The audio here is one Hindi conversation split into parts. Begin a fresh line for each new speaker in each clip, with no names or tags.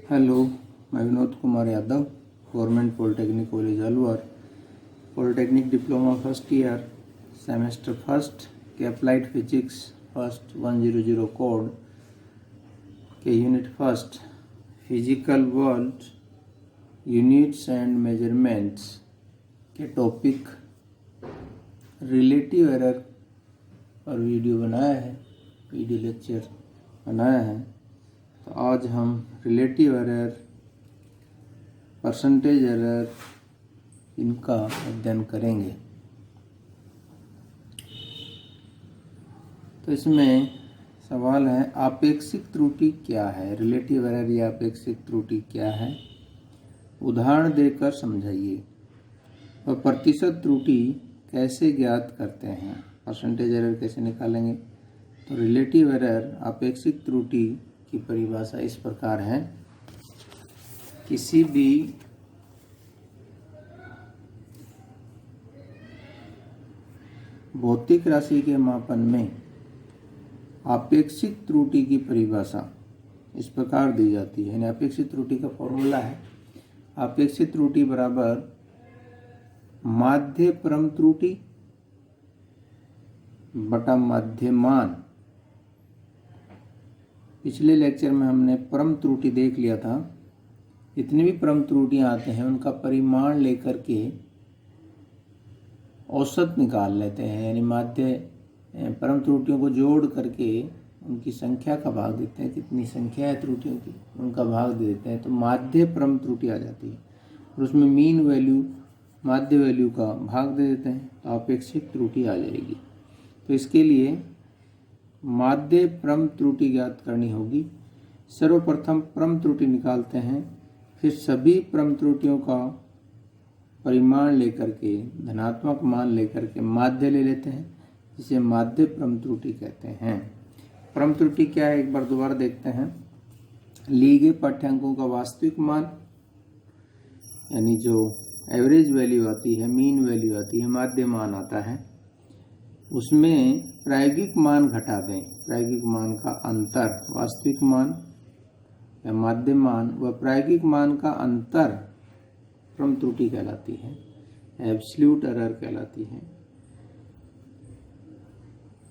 हेलो, मैं Vinod Kumar Yadav, government polytechnic college Alwar, polytechnic diploma first year, semester first के अप्लाइड फिजिक्स फर्स्ट 100 कोड के unit first physical world units and measurements के टॉपिक रिलेटिव एरर पर वीडियो लेक्चर बनाया है। तो आज हम रिलेटिव एरर, परसेंटेज एरर, इनका अध्ययन करेंगे। तो इसमें सवाल है, आपेक्षिक त्रुटि क्या है? रिलेटिव एरर या आपेक्षिक त्रुटि क्या है, उदाहरण देकर समझाइए। और प्रतिशत त्रुटि कैसे ज्ञात करते हैं, परसेंटेज एरर कैसे निकालेंगे? तो रिलेटिव एरर, आपेक्षिक त्रुटि की परिभाषा इस प्रकार है, किसी भी भौतिक राशि के मापन में आपेक्षिक त्रुटि की परिभाषा इस प्रकार दी जाती है। यानी आपेक्षिक त्रुटि का फॉर्मूला है, आपेक्षिक त्रुटि बराबर माध्य परम त्रुटि बटा माध्यमान। पिछले लेक्चर में हमने परम त्रुटि देख लिया था। जितनी भी परम त्रुटियां आते हैं उनका परिमाण लेकर के औसत निकाल लेते हैं। यानी माध्य परम त्रुटियों को जोड़ करके उनकी संख्या का भाग देते हैं, कितनी संख्या है त्रुटियों की उनका भाग दे देते हैं, तो माध्य परम त्रुटि आ जाती है। और उसमें मीन वैल्यू, माध्य वैल्यू का भाग दे देते हैं, तो अपेक्षित त्रुटि आ जाएगी। तो इसके लिए माध्य परम त्रुटि ज्ञात करनी होगी। सर्वप्रथम परम त्रुटि निकालते हैं, फिर सभी परम त्रुटियों का परिमाण लेकर के, धनात्मक मान लेकर के माध्य ले लेते हैं, जिसे माध्य परम त्रुटि कहते हैं। परम त्रुटि क्या है, एक बार दोबारा देखते हैं। लिए गए पाठ्यांकों का वास्तविक मान, यानी जो एवरेज वैल्यू आती है, मीन वैल्यू आती है, माध्य मान आता है, उसमें प्रायोगिक मान घटा दें। प्रायोगिक मान का अंतर, वास्तविक मान या माध्य मान व प्रायोगिक मान का अंतर परम त्रुटि कहलाती है, एब्सोल्यूट एरर कहलाती है।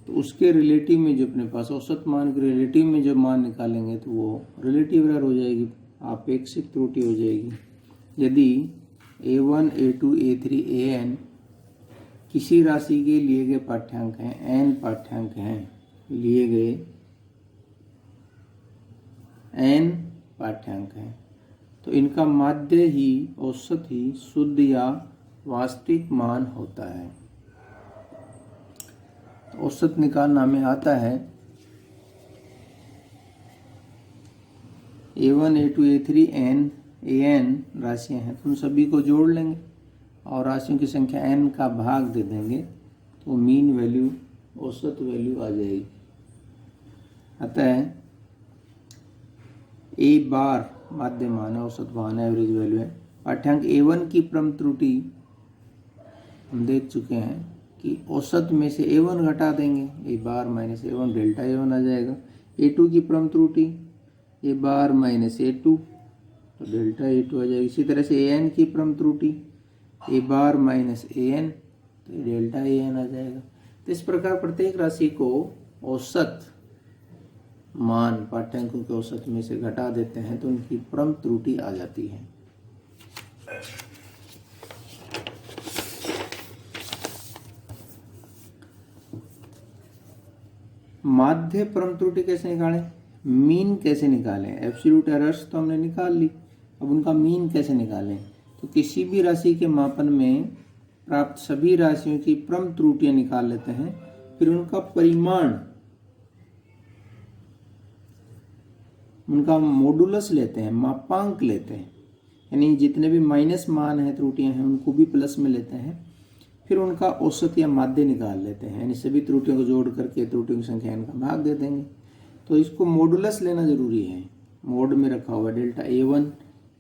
तो उसके रिलेटिव में जो अपने पास औसत मान के रिलेटिव में जो मान निकालेंगे तो वो रिलेटिव एरर हो जाएगी, आपेक्षिक त्रुटि हो जाएगी। यदि A1, A2, A3, AN किसी राशि के लिए गए पाठ्यांक हैं, n पाठ्यांक हैं, लिए गए n पाठ्यांक हैं, तो इनका माध्य ही, औसत ही शुद्ध या वास्तविक मान होता है। तो औसत निकालना में आता है A1, A2, A3, AN राशियां हैं, तो उन सभी को जोड़ लेंगे और राशियों की संख्या n का भाग दे देंगे, तो मीन वैल्यू, औसत वैल्यू आ जाएगी। अतः A बार माध्य मान है, औसत मान है, एवरेज वैल्यू है। पाठ्यांक A1 की परम त्रुटि हम देख चुके हैं कि औसत में से A1 घटा देंगे, A bar minus A1, delta A1 आ जाएगा। A2 की परम त्रुटि A बार माइनस A2, तो डेल्टा A2 आ जाएगा। इसी तरह से AN की परम त्रुटि A बार माइनस AN, तो डेल्टा AN आ जाएगा। तो इस प्रकार प्रत्येक राशि को औसत मान, पाठ्यांकों के औसत में से घटा देते हैं तो उनकी परम त्रुटि आ जाती है। माध्य परम त्रुटि कैसे निकालें, मीन कैसे निकालें? एब्सोल्यूट एरर्स तो हमने निकाल ली, अब उनका मीन कैसे निकालें? तो किसी भी राशि के मापन में प्राप्त सभी राशियों की परम त्रुटियां निकाल लेते हैं, फिर उनका परिमाण, उनका मॉडुलस लेते हैं, मापांक लेते हैं। यानी जितने भी माइनस मान है, त्रुटियां हैं, उनको भी प्लस में लेते हैं, फिर उनका औसत या माध्य निकाल लेते हैं। यानी सभी त्रुटियों को जोड़ करके त्रुटियों की संख्या इनका भाग दे देंगे। तो इसको मॉडुलस लेना जरूरी है, मोड में रखा हुआ डेल्टा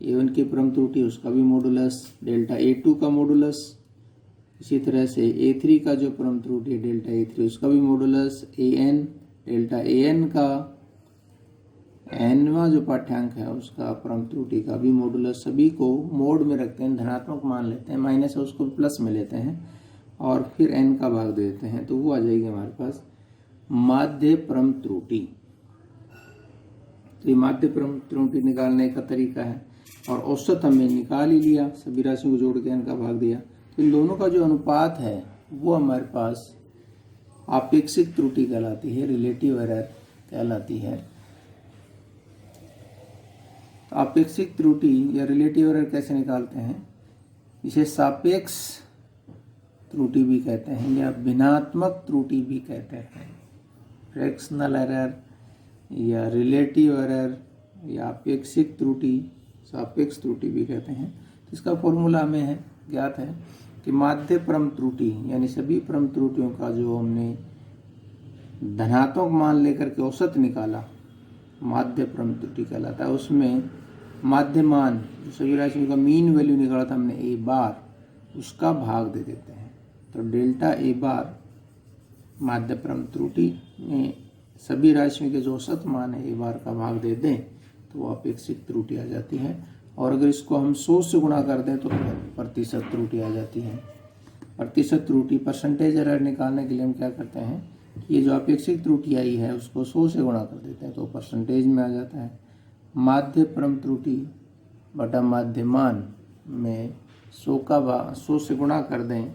A1 की परम त्रुटि, उसका भी मॉडुलस, डेल्टा A2 का मॉडुलस, इसी तरह से A3 का जो परम त्रुटि है डेल्टा A3, उसका भी मॉडुलस, AN डेल्टा AN का nवां जो पाठ्यांक है उसका परम त्रुटि का भी मॉडुलस, सभी को मोड में रखते हैं, धनात्मक मान लेते हैं, माइनस है उसको प्लस में लेते हैं और फिर n का भाग दे देते हैं, तो वो आ जाएगी हमारे पास माध्य परम त्रुटि। तो ये माध्य परम त्रुटि निकालने का तरीका है। और औसत हमने निकाल ही लिया, सभी राशियों को जोड़ के n का भाग दिया। तो इन दोनों का जो अनुपात है वो हमारे पास आपेक्षिक त्रुटि कहलाती है, रिलेटिव एरर कहलाती है। तो आपेक्षिक त्रुटि या रिलेटिव एरर कैसे निकालते हैं? इसे सापेक्ष त्रुटि भी कहते हैं या भिन्नात्मक त्रुटि भी कहते हैं। फ्रैक्शनल एरर या रिलेटिव एरर या आपेक्षिक त्रुटि, सापेक्ष त्रुटि भी कहते हैं। तो इसका फॉर्मूला हमें है ज्ञात है कि माध्य परम त्रुटि यानी सभी परम त्रुटियों का जो हमने धनात्मक मान लेकर के औसत निकाला, माध्य परम त्रुटि कहलाता है। उसमें माध्य मान जो सभी राशियों का मीन वैल्यू निकाला था हमने ए बार, उसका भाग दे देते हैं। तो डेल्टा ए बार माध्य परम त्रुटि में सभी राशियों के जो औसत मान है ए बार का भाग दे दें तो वो अपेक्षित त्रुटि आ जाती है। और अगर इसको हम 100 से गुणा कर दें तो प्रतिशत त्रुटि आ जाती है। प्रतिशत त्रुटि परसेंटेज एरर निकालने के लिए हम क्या करते हैं, ये जो अपेक्षित त्रुटि आई है उसको 100 से गुणा कर देते हैं तो परसेंटेज में आ जाता है। माध्य परम त्रुटि बटा माध्य मान में 100 से गुणा कर दें,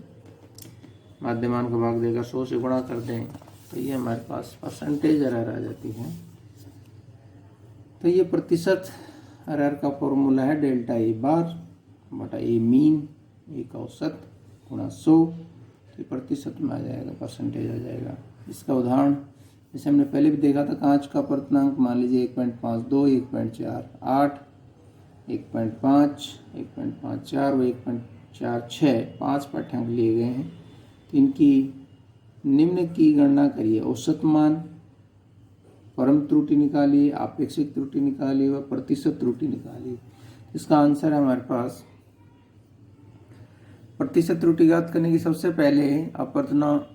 माध्य मान का भाग देकर 100 से गुणा कर दें तो ये हमारे पास परसेंटेज एरर आ जाती है। तो ये प्रतिशत एरर का फॉर्मूला है डेल्टा ए बार बटा ए मीन, ए का औसत गुणा 100, तो प्रतिशत में आ जाएगा, परसेंटेज आ जाएगा। इसका उदाहरण जैसे हमने पहले भी देखा था, कांच का अपवर्तनांक मान लीजिए 1.52, 1.48, 1.5, 1.54 व 1.46 5 पाठ्यांक लिए गए हैं। तो इनकी निम्न की गणना करिए, औसत मान, परम त्रुटि निकालिए, आपेक्षिक त्रुटि निकालिए व प्रतिशत त्रुटि निकालिए। इसका आंसर है हमारे पास प्रतिशत त्रुटि ज्ञात करने की सबसे पहले अपवर्तनांक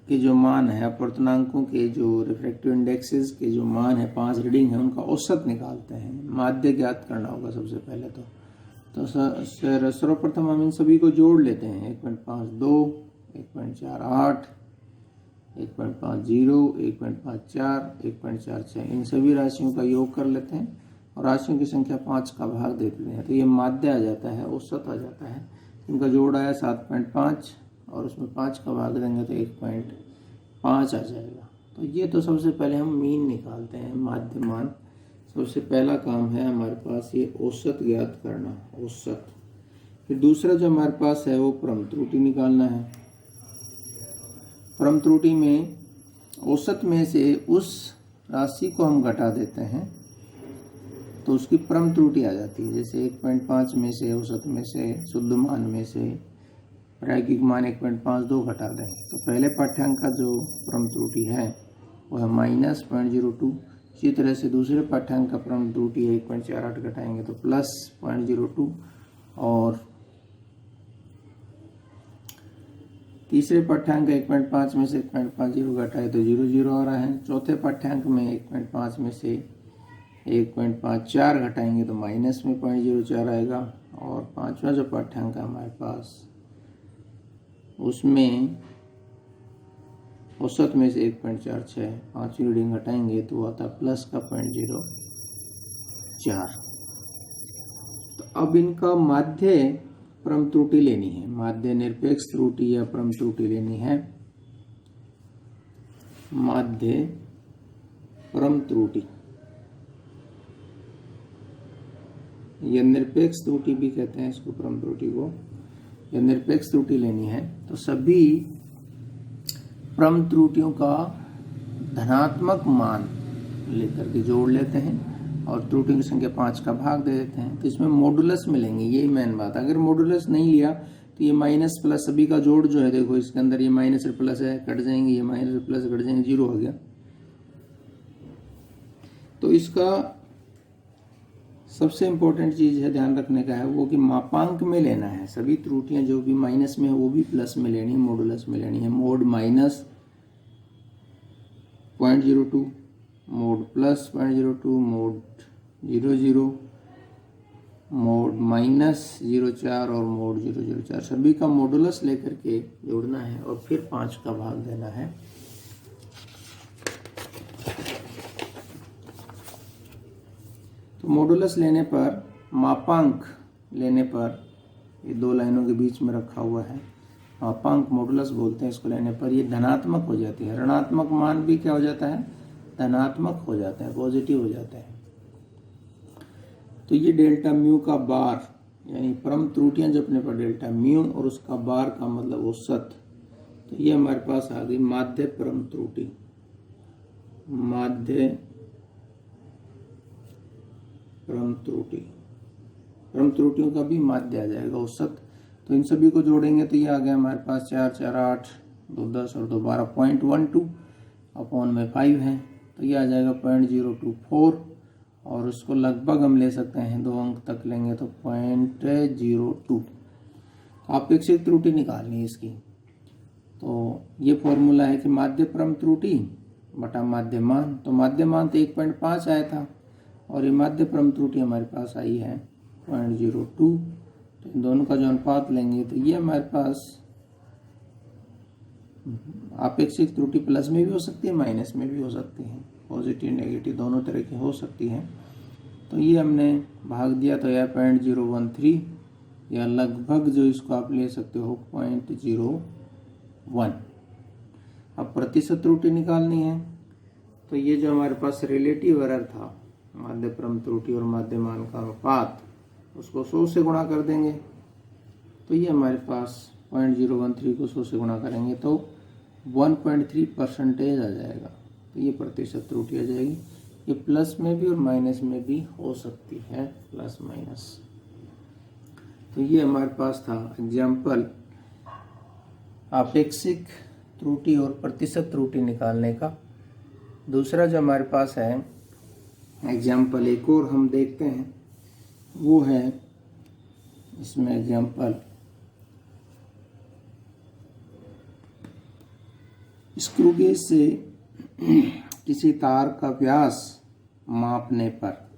के जो मान है, अपवर्तनांकों के जो रिफ्रैक्टिव इंडेक्सेस के जो मान है, 5 रीडिंग है, उनका औसत निकालते हैं। माध्य ज्ञात करना होगा सबसे पहले तो सर्वप्रथम हम इन सभी को जोड़ लेते हैं। 1.52, 1.48, 1.50, 1.54, 1.46 इन सभी राशियों का योग कर लेते हैं और राशियों की संख्या 5 का भाग दे देते हैं तो ये माध्य आ जाता है, औसत आ जाता है। इनका जोड़ आया 7.5 और उसमें 5 का भाग देंगे तो 1.5 आ जाएगा। तो ये तो सबसे पहले हम मीन निकालते हैं, माध्य मान। सबसे पहला काम है हमारे पास ये औसत ज्ञात करना, औसत। फिर दूसरा जो हमारे पास है वो परम त्रुटि निकालना है। परम त्रुटि में औसत में से उस राशि को हम घटा देते हैं तो उसकी परम त्रुटि आ जाती है। जैसे 1.5 में से, औसत में से, शुद्ध मान में से प्रायोगिक मान 1.52 घटा दें तो पहले पाठ्यांक का जो परम त्रुटि है वो है -0.02। इसी तरह से दूसरे पाठ्यांक का परम त्रुटि है 1.48 घटाएंगे तो +0.02 और तीसरे पाठ्यांक 1.5 में से 1.50 घटाए तो 0.0 आ रहा है। चौथे पाठ्यांक में 1.5 में से 1.54 घटाएंगे तो माइनस में 0.04 आएगा। और पांचवा जो पाठ्यांक है हमारे पास उसमें औसत में से 1.46 पांचवी रीडिंग घटाएंगे तो आता प्लस का 0.04। तो अब इनका माध्य परम त्रुटि लेनी है, माध्य निरपेक्ष त्रुटि या परम त्रुटि लेनी है। माध्य परम त्रुटि या निरपेक्ष त्रुटि भी कहते हैं इसको, परम त्रुटि को, या निरपेक्ष त्रुटि लेनी है तो सभी परम त्रुटियों का धनात्मक मान लेकर के जोड़ लेते हैं और त्रुटियों की संख्या 5 का भाग दे देते हैं तो इसमें मॉडुलस मिलेंगे। यही मेन बात है। अगर मॉडुलस नहीं लिया तो ये माइनस प्लस सभी का जोड़ जो है, देखो इसके अंदर ये माइनस और प्लस है, कट जाएंगे, ये माइनस और प्लस कट जाएंगे, 0 हो गया। तो इसका सबसे इम्पोर्टेंट चीज है ध्यान रखने का है वो कि मापांक में लेना है। सभी त्रुटियां जो भी माइनस में है वो भी प्लस में लेनी है, मॉडुलस में लेनी है। Mode -0.02, mode plus 0.02, mode 00, mode -0.4 और मोड 0.04 सभी का मॉडुलस लेकर के जोड़ना है और फिर 5 का भाग देना है। तो मॉडुलस लेने पर, मापांक लेने पर, ये दो लाइनों के बीच में रखा हुआ है, मापांक मॉडुलस बोलते हैं इसको, लेने पर ये धनात्मक हो जाती है। ऋणात्मक मान भी क्या हो जाता है, धनात्मक हो जाता है, पॉजिटिव हो जाता है। तो ये डेल्टा म्यू का बार, यानी परम त्रुटियां जपने पर डेल्टा म्यू और उसका बार का मतलब औसत। तो ये हमारे पास आ गई माध्य परम त्रुटि, माध्य परम त्रुटि। परम त्रुटियों का भी माध्य आ जाएगा, औसत। तो इन सभी को जोड़ेंगे तो ये आ गया हमारे पास 4, 4, 8, 2, 10 और 2, 12, 0.12 अपॉन में 5 है, तो ये आ जाएगा 0.024 और उसको लगभग हम ले सकते हैं 2 अंक तक लेंगे तो 0.02। अपेक्षित त्रुटि निकालनी है इसकी। तो ये फॉर्मूला है कि माध्य परम त्रुटि बटा माध्य मान। तो माध्य मान तो 1.5 आया था और ये माध्य परम त्रुटि हमारे पास आई है 0.02। तो इन दोनों का जो अनुपात लेंगे तो ये हमारे पास अपेक्षित त्रुटि प्लस में भी हो सकती है, माइनस में भी हो सकती है, पॉजिटिव नेगेटिव दोनों तरह की हो सकती है। तो ये हमने भाग दिया तो यह 0.013 या लगभग जो इसको आप ले सकते हो 0.01। अब प्रतिशत त्रुटि निकालनी है। तो ये जो हमारे पास रिलेटिव एरर था, माध्य परम त्रुटि और माध्य मान का अनुपात, उसको 100 से गुणा कर देंगे तो ये हमारे पास 0.013 को 100 से गुणा करेंगे तो 1.3% आ जाएगा। तो ये प्रतिशत त्रुटि आ जाएगी। ये प्लस में भी और माइनस में भी हो सकती है, प्लस माइनस। तो ये हमारे पास था एग्जाम्पल अपेक्षित त्रुटि और प्रतिशत त्रुटि निकालने का। दूसरा जो हमारे पास है एग्जाम्पल, एक और हम देखते हैं, वो है इसमें एग्जाम्पल स्क्रू गेज से किसी तार का व्यास मापने पर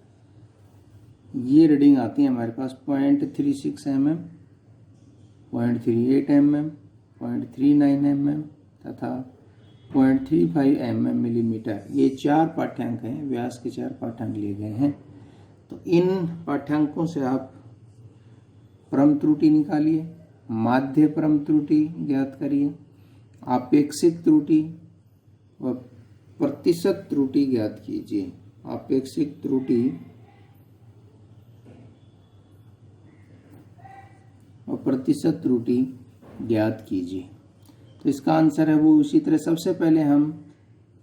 ये रीडिंग आती है हमारे पास 0.36 mm, 0.38 mm, 0.39 mm तथा 0.35 mm मिलीमीटर। ये 4 पाठ्यांक हैं, व्यास के 4 पाठ्यांक लिए गए हैं। तो इन पाठ्यांकों से आप परम त्रुटि निकालिए, माध्य परम त्रुटि ज्ञात करिए, अपेक्षित त्रुटि व प्रतिशत त्रुटि ज्ञात कीजिए। अपेक्षित त्रुटि और प्रतिशत त्रुटि ज्ञात कीजिए। तो इसका आंसर है वो उसी तरह सबसे पहले हम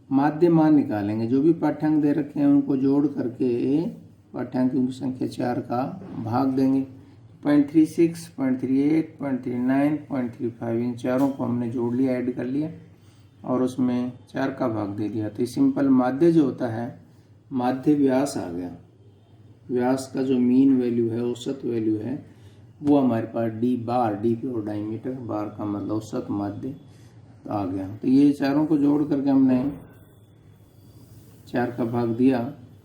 माध्य मान निकालेंगे। जो भी पाठ्यांक दे रखे हैं उनको जोड़ करके पाठ्यांकों की संख्या 4 का भाग देंगे। 0.36, 0.38, 0.39, 0.35 इन चारों को हमने जोड़ लिया, ऐड कर लिया और उसमें 4 का भाग दे दिया। तो सिंपल माध्य जो होता है, माध्य व्यास आ गया। व्यास का जो मीन वैल्यू है, औसत वैल्यू है, वो हमारे पास D bar, D pure diameter, bar का मतलब औसत माध्य आ गया। तो ये चारों को जोड़ करके हमने 4 का भाग दिया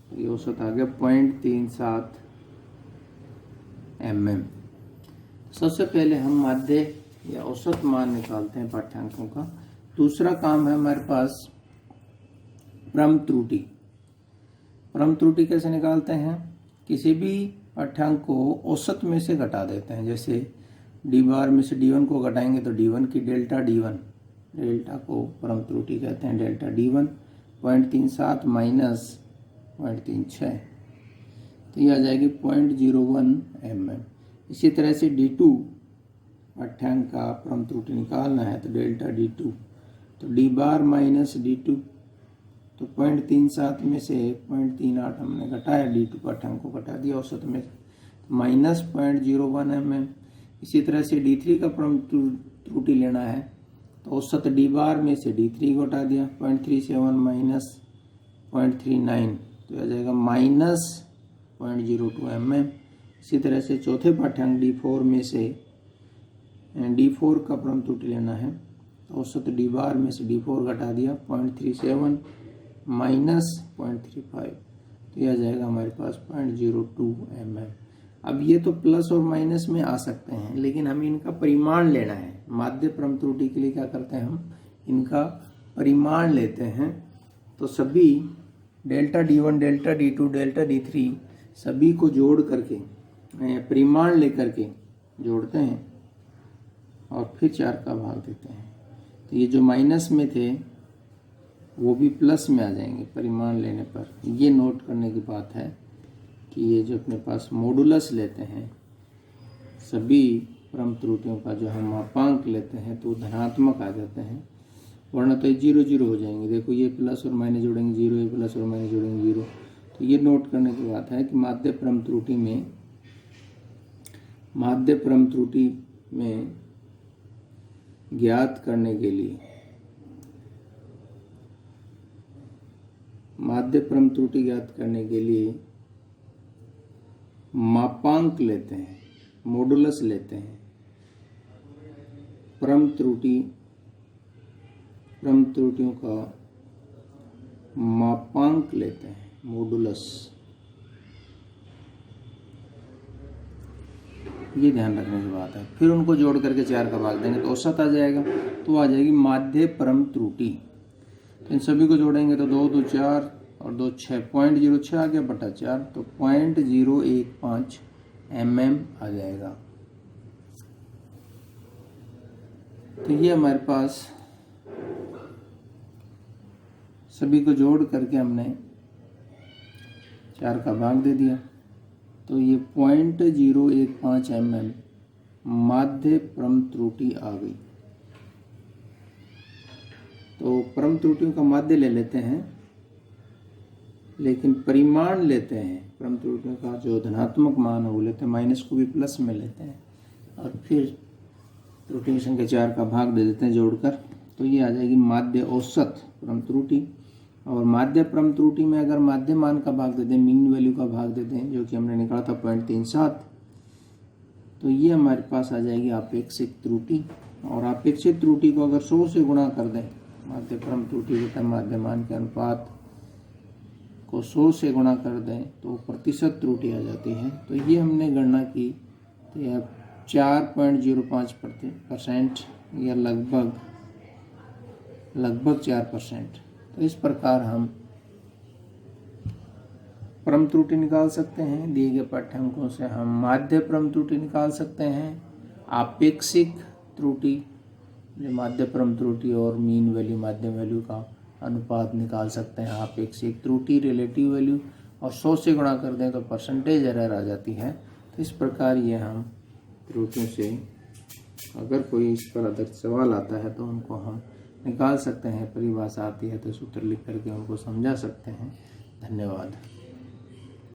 तो ये औसत आ गया 0.37 mm। सबसे पहले हम माध्य या औसत मान निकालते हैं पाठ्यांकों का। दूसरा काम है हमारे पास परम त्रुटि। परम त्रुटि कैसे निकालते हैं? किसी भी पाठ्यांक को औसत में से घटा देते हैं। जैसे डी बार में से D1 को घटाएंगे तो D1 की डेल्टा D1, डेल्टा को परम त्रुटि कहते हैं, डेल्टा D1 0.37 माइनस 0.36 तो ये आ जाएगी 0.01 mm। इसी तरह से D2 पाठ्यांक का परम त्रुटि निकालना है तो डेल्टा D2, तो D बार माइनस D2, तो 0.37 में से 0.38 हमने घटाया, D2 पाठ्यांक को घटा दिया औसत में, माइनस 0.01 mm। इसी तरह से D3 का परम त्रुटि लेना है तो औसत D बार में से D3 को घटा दिया, 0.37 माइनस 0.39 तो आ जाएगा माइनस 0.02 mm। इसी तरह से चौथे पाठ्यांक D4 में से D4 का परम त्रुटि लेना है तो औसत D बार में से D4 घटा दिया, 0.37 -0.35, तो यह आ जाएगा हमारे पास 0.02 mm। अब ये तो प्लस और माइनस में आ सकते हैं, लेकिन हमें इनका परिमाण लेना है। माध्य परम त्रुटि के लिए क्या करते हैं, हम इनका परिमाण लेते हैं। तो सभी delta D1, delta D2, delta D3 सभी को जोड़ करके परिमाण लेकर के जोड़ते हैं और फिर 4 का भाग देते हैं। तो ये जो माइनस में थे वो भी प्लस में आ जाएंगे परिमाण लेने पर। ये नोट करने की बात है कि ये जो अपने पास मॉडुलस लेते हैं सभी परम त्रुटियों का, जो हम मापांक लेते हैं तो धनात्मक आ जाते हैं, वरना तो ये 0 0 हो जाएंगे। देखो ये प्लस और माइनस जोड़ेंगे 0, ये प्लस और माइनस जोड़ेंगे 0। तो ये नोट करने की बात है कि माध्य परम त्रुटि में ज्ञात करने के लिए माध्य परम त्रुटि ज्ञात करने के लिए मापांक लेते हैं, मॉडुलस लेते हैं। परम त्रुटियों का मापांक लेते हैं, मॉडुलस। ये ध्यान रखने की बात है। फिर उनको जोड़ करके 4 का भाग देंगे तो औसत आ जाएगा, तो आ जाएगी माध्य परम त्रुटि। तो इन सभी को जोड़ेंगे तो 2 2 4 और 2 6, 0.06 आ गया बटा 4, तो 0.015 mm आ जाएगा। तो ये हमारे पास सभी को जोड़ करके हमने 4 का भाग दे दिया, तो ये 0.015 mm माध्य परम त्रुटि आ गई। तो परम त्रुटियों का माध्य ले लेते हैं, लेकिन परिमाण लेते हैं परम त्रुटियों का जो धनात्मक मान है वो लेते हैं, माइनस को भी प्लस में लेते हैं और फिर त्रुटि की संख्या 4 का भाग दे देते हैं जोड़कर। तो ये आ जाएगी माध्य औसत परम त्रुटि। और माध्य परम त्रुटि में अगर माध्य मान का भाग दे दें, मीन वैल्यू का भाग दे दें, जो कि हमने निकाला था 0.37, तो ये हमारे पास आ जाएगी आपेक्षिक त्रुटि। और आपेक्षिक त्रुटि को अगर 100 से गुणा कर दें, माध्य परम त्रुटि बटा माध्य मान के अनुपात को 100 से गुणा कर दें तो प्रतिशत त्रुटि आ जाती है। तो ये हमने गणना की तो यह 4.05% या लगभग 4%। तो इस प्रकार हम परम त्रुटि निकाल सकते हैं। दिए गए पाठ्यांकों से हम माध्य परम त्रुटि निकाल सकते हैं, आपेक्षिक त्रुटि माध्य परम त्रुटि और मीन वैल्यू माध्य वैल्यू का अनुपात निकाल सकते हैं, आपेक्षिक त्रुटि रिलेटिव वैल्यू, और 100 से गुणा कर दें तो परसेंटेज एरर आ जाती है। तो इस प्रकार ये हम त्रुटियों से अगर कोई इस पर आधारित सवाल आता है तो उनको हम निकाल सकते हैं। परिभाषा आती है तो सूत्र लिख करके उनको समझा सकते हैं। धन्यवाद।